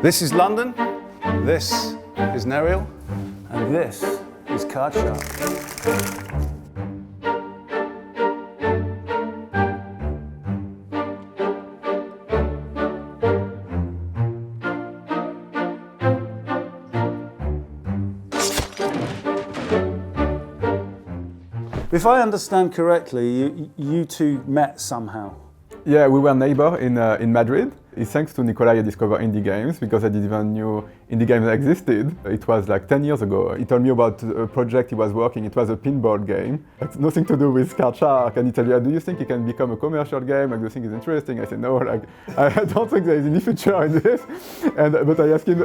This is London, this is Nereal, and this is Card Shark. If I understand correctly, you two met somehow. Yeah, we were neighbors in Madrid. It's thanks to Nikolai I discovered indie games because I didn't even knew indie games existed. It was like 10 years ago. He told me about a project he was working. It was a pinball game. It's nothing to do with Card Shark. And he told me, do you think it can become a commercial game? Like, do you think it's interesting? I said, no, like, I don't think there is any future in this. But I asked him,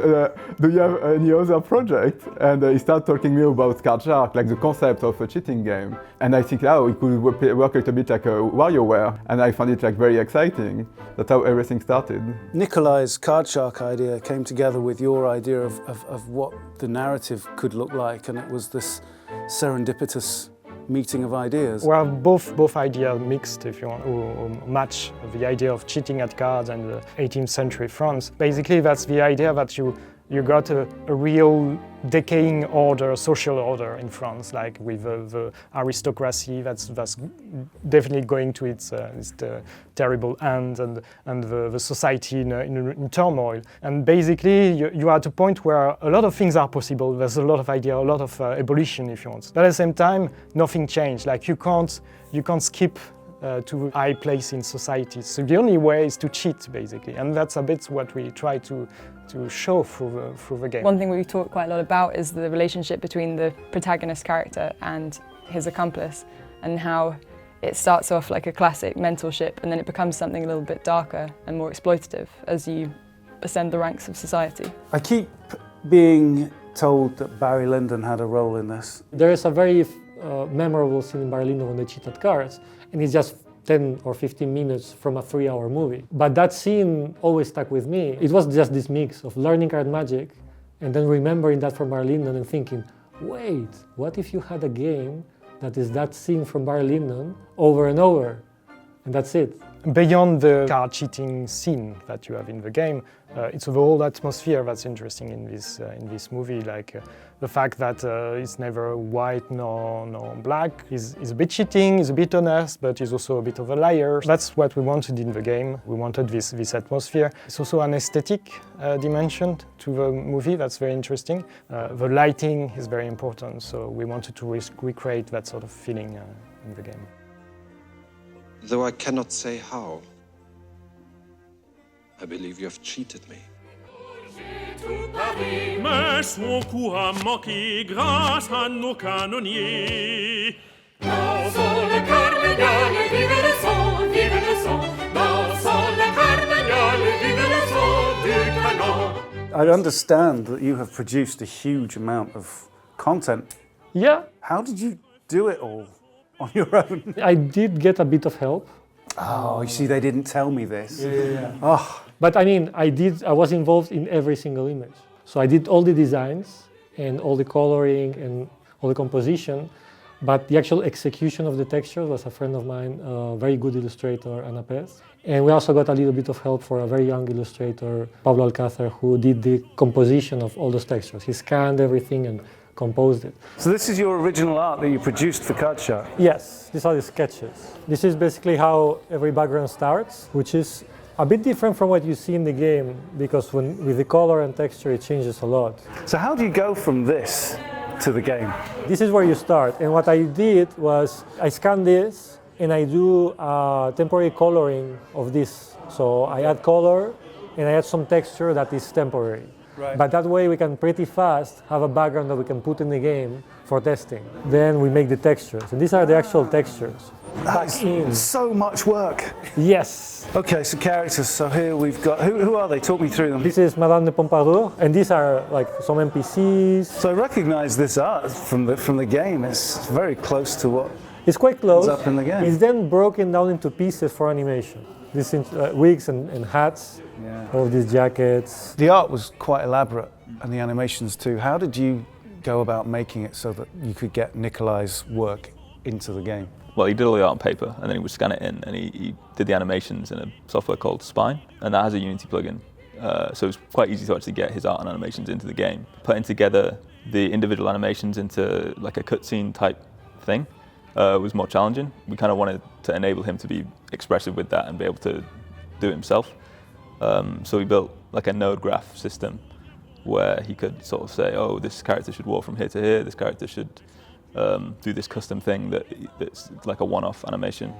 do you have any other project? And he started talking to me about Card Shark, like the concept of a cheating game. And I think, oh, it could work a little bit like a WarioWare. And I found it like very exciting. That's how everything started. Nikolai's Card Shark idea came together with your idea of what the narrative could look like, and it was this serendipitous meeting of ideas. Well, both ideas mixed, if you want, or match the idea of cheating at cards and the 18th century France. Basically, that's the idea that you got a real decaying order, social order in France, like with the aristocracy that's definitely going to its terrible end, and the society in turmoil. And basically, you are at a point where a lot of things are possible. There's a lot of idea, a lot of evolution, if you want. But at the same time, nothing changed. Like you can't skip to a high place in society. So the only way is to cheat, basically, and that's a bit what we try to show through the game. One thing we talk quite a lot about is the relationship between the protagonist character and his accomplice, and how it starts off like a classic mentorship and then it becomes something a little bit darker and more exploitative as you ascend the ranks of society. I keep being told that Barry Lyndon had a role in this. There is a very memorable scene in Barry Lyndon when they cheat at cards, and it's just 10 or 15 minutes from a 3-hour movie. But that scene always stuck with me. It was just this mix of learning card magic and then remembering that from Barry Lyndon and thinking, wait, what if you had a game that is that scene from Barry Lyndon over and over? And that's it. Beyond the card cheating scene that you have in the game, it's the whole atmosphere that's interesting in this movie. Like the fact that it's never white nor black. He's a bit cheating, he's a bit honest, but he's also a bit of a liar. That's what we wanted in the game. We wanted this atmosphere. It's also an aesthetic dimension to the movie that's very interesting. The lighting is very important, so we wanted to recreate that sort of feeling in the game. Though I cannot say how, I believe you have cheated me. Mais son coup a manqué grâce à nos canonniers. Dansons le carnaval, vive le son, vive le son. Dansons le carnaval, vive le son du canon. I understand that you have produced a huge amount of content. Yeah. How did you do it all on your own? I did get a bit of help. Oh, you see, they didn't tell me this. Yeah. Oh. But I mean, I was involved in every single image. So I did all the designs and all the coloring and all the composition, but the actual execution of the texture was a friend of mine, a very good illustrator, Ana Pez. And we also got a little bit of help for a very young illustrator, Pablo Alcázar, who did the composition of all those textures. He scanned everything and composed it. So this is your original art that you produced for Card Shark? Yes, these are the sketches. This is basically how every background starts, which is a bit different from what you see in the game, because with the color and texture it changes a lot. So how do you go from this to the game? This is where you start, and what I did was I scan this and I do temporary coloring of this. So I add color and I add some texture that is temporary. Right. But that way we can pretty fast have a background that we can put in the game for testing. Then we make the textures, and these are the actual textures. That's so much work. Yes. Okay, so characters. So here we've got, who are they? Talk me through them. This is Madame de Pompadour, and these are like some NPCs. So I recognize this art from the game. It's very close to what it's quite close. is up in the game. It's then broken down into pieces for animation. These wigs and hats, all of these jackets. The art was quite elaborate, and the animations too. How did you go about making it so that you could get Nikolai's work into the game? Well, he did all the art on paper, and then he would scan it in, and he did the animations in a software called Spine, and that has a Unity plugin so it's quite easy to actually get his art and animations into the game. Putting together the individual animations into like a cutscene type thing was more challenging. We kind of wanted to enable him to be expressive with that and be able to do it himself. So we built like a node graph system where he could sort of say, oh, this character should walk from here to here, this character should do this custom thing that's like a one-off animation.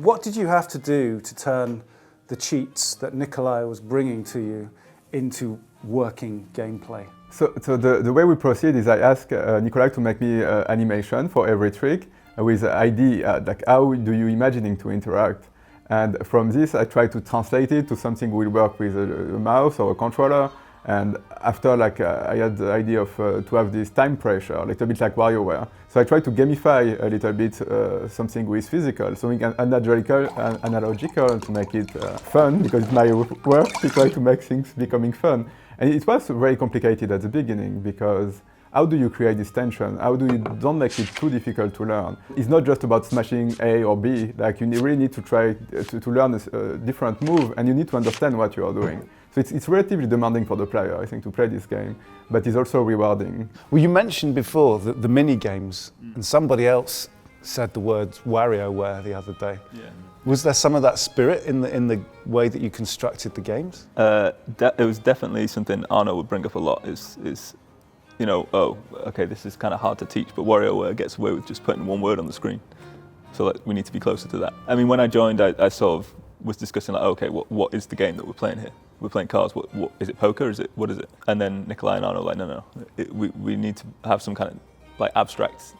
What did you have to do to turn the cheats that Nikolai was bringing to you into working gameplay? So the way we proceed is I ask Nikolai to make me animation for every trick with the idea, like how do you imagining to interact? And from this I try to translate it to something will work with a mouse or a controller. And after, like, I had the idea of to have this time pressure, a little bit like WarioWare. So I try to gamify a little bit something with physical, something analogical to make it fun, because it's my work to try to make things becoming fun. And it was very complicated at the beginning, because how do you create this tension? How do you don't make it too difficult to learn? It's not just about smashing A or B, like you really need to try to learn a different move, and you need to understand what you are doing. So it's relatively demanding for the player, I think, to play this game, but it's also rewarding. Well, you mentioned before the mini games, and somebody else said the words WarioWare the other day. Yeah. Was there some of that spirit in the way that you constructed the games? It was definitely something Arno would bring up a lot. Is you know, oh, okay, this is kind of hard to teach, but WarioWare gets away with just putting one word on the screen. So like, we need to be closer to that. I mean, when I joined, I sort of was discussing like, okay, what is the game that we're playing here? We're playing cards. What is it? Poker? What is it? And then Nikolai and Arno were like, no, we need to have some kind of like abstract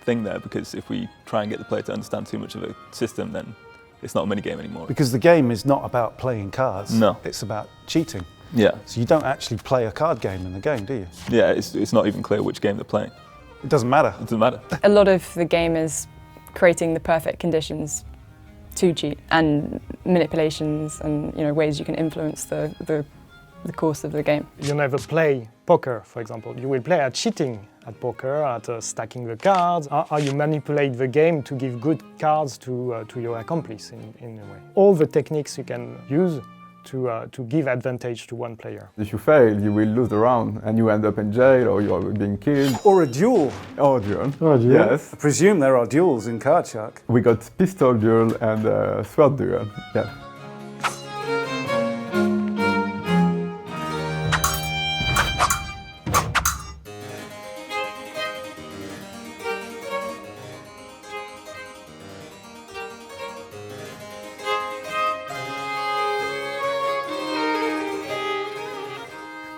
thing there, because if we try and get the player to understand too much of a system, then it's not a mini game anymore. Because the game is not about playing cards. No, it's about cheating. Yeah. So you don't actually play a card game in the game, do you? Yeah, it's not even clear which game they're playing. It doesn't matter. It doesn't matter. A lot of the game is creating the perfect conditions to cheat, and manipulations and ways you can influence the course of the game. You never play poker, for example. You will play at cheating at poker, at stacking the cards, how you manipulate the game to give good cards to your accomplice in a way. All the techniques you can use to give advantage to one player. If you fail, you will lose the round and you end up in jail, or you are being killed. Or a duel. Or a duel. Oh, duel? Yes. I presume there are duels in Card Shark. We got pistol duel and sword duel. Yeah.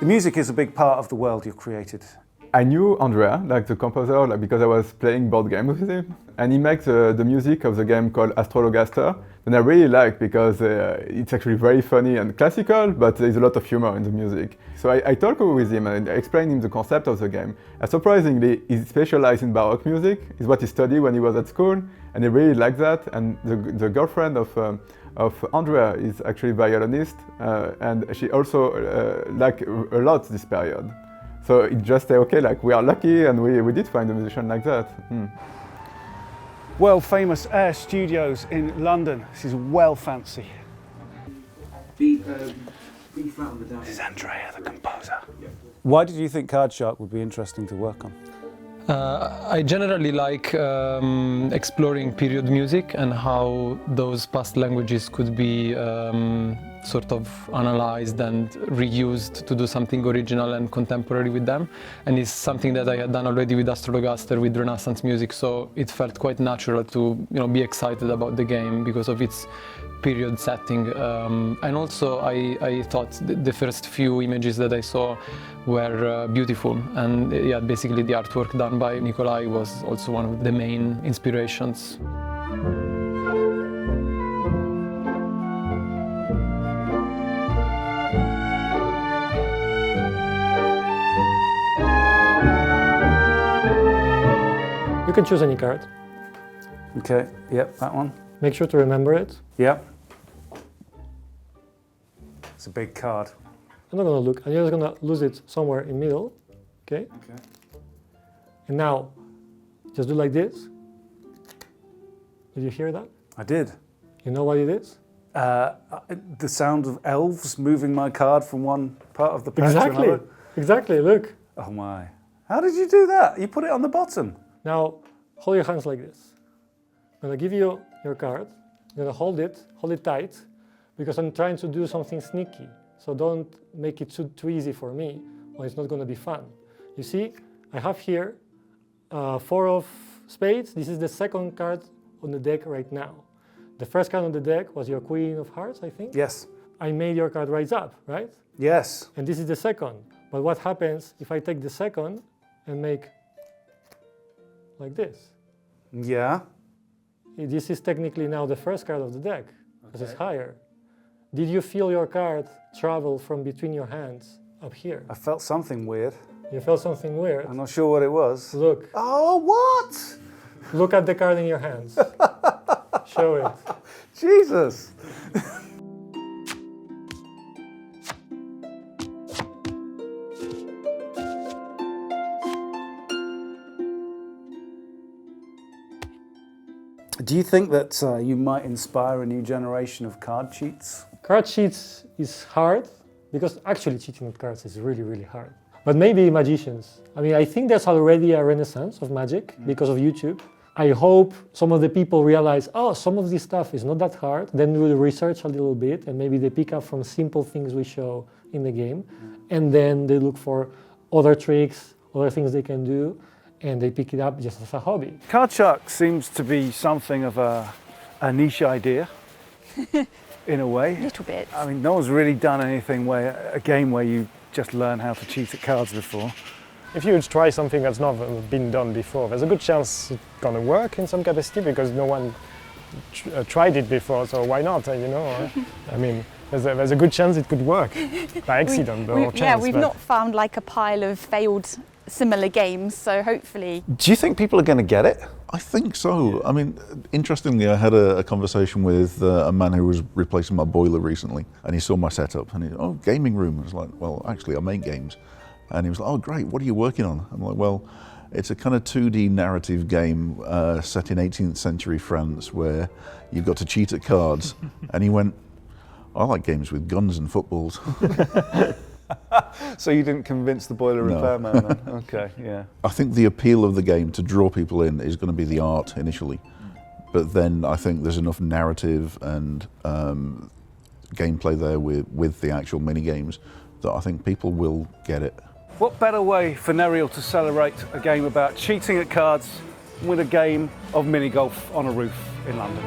The music is a big part of the world you've created. I knew Andrea, like the composer, because I was playing board games with him, and he makes the music of the game called Astrologaster, and I really like, because it's actually very funny and classical, but there's a lot of humor in the music. So I talked with him and I explained him the concept of the game. And surprisingly, he specialized in Baroque music, is what he studied when he was at school, and he really liked that. And the girlfriend of Andrea is actually a violinist, and she also liked a lot this period. So it just said, okay, like we are lucky, and we did find a musician like that. World famous Air Studios in London. This is well fancy. B flat on the down. This is Andrea, the composer. Why did you think Card Shark would be interesting to work on? I generally like exploring period music and how those past languages could be sort of analyzed and reused to do something original and contemporary with them. And it's something that I had done already with Astrologaster, with Renaissance music, so it felt quite natural to be excited about the game because of its period setting. And also I thought the first few images that I saw were beautiful, and yeah, basically the artwork done by Nikolai was also one of the main inspirations. You can choose any card. Okay, yep, that one. Make sure to remember it. Yep. It's a big card. I'm not gonna look. I'm just gonna lose it somewhere in the middle. Okay. And now, just do like this. Did you hear that? I did. You know what it is? The sound of elves moving my card from one part of the patch to Exactly. another. Exactly, look. Oh my. How did you do that? You put it on the bottom. Now, hold your hands like this. I'm gonna give you your card. You're gonna hold it tight, because I'm trying to do something sneaky. So don't make it too easy for me, or it's not gonna be fun. You see, I have here 4 of spades. This is the second card on the deck right now. The first card on the deck was your Queen of Hearts, I think? Yes. I made your card rise up, right? Yes. And this is the second. But what happens if I take the second and make like this? Yeah. This is technically now the first card of the deck, because it's higher. Did you feel your card travel from between your hands up here? I felt something weird. You felt something weird? I'm not sure what it was. Look. Oh, what? Look at the card in your hands. Show it. Jesus. Do you think that you might inspire a new generation of card cheats? Card cheats is hard, because actually cheating with cards is really, really hard. But maybe magicians. I mean, I think there's already a renaissance of magic because of YouTube. I hope some of the people realize, oh, some of this stuff is not that hard. Then we'll research a little bit, and maybe they pick up from simple things we show in the game. And then they look for other tricks, other things they can do, and they pick it up just as a hobby. Card Shark seems to be something of a niche idea, in a way. A little bit. I mean, no one's really done anything a game where you just learn how to cheat at cards before. If you try something that's not been done before, there's a good chance it's gonna work in some capacity, because no one tried it before, so why not, you know? I mean, there's a good chance it could work, by accident or chance. Yeah, we've but not found like a pile of failed similar games, so hopefully. Do you think people are going to get it? I think so. I mean, interestingly, I had a conversation with a man who was replacing my boiler recently, and he saw my setup, and he said, oh, gaming room. I was like, well, actually, I make games. And he was like, oh, great, what are you working on? I'm like, well, it's a kind of 2D narrative game set in 18th century France where you've got to cheat at cards. And he went, I like games with guns and footballs. So you didn't convince the boiler repairman then? Okay, yeah. I think the appeal of the game to draw people in is going to be the art initially. But then I think there's enough narrative and gameplay there with the actual mini games that I think people will get it. What better way for Nerial to celebrate a game about cheating at cards with a game of mini golf on a roof in London?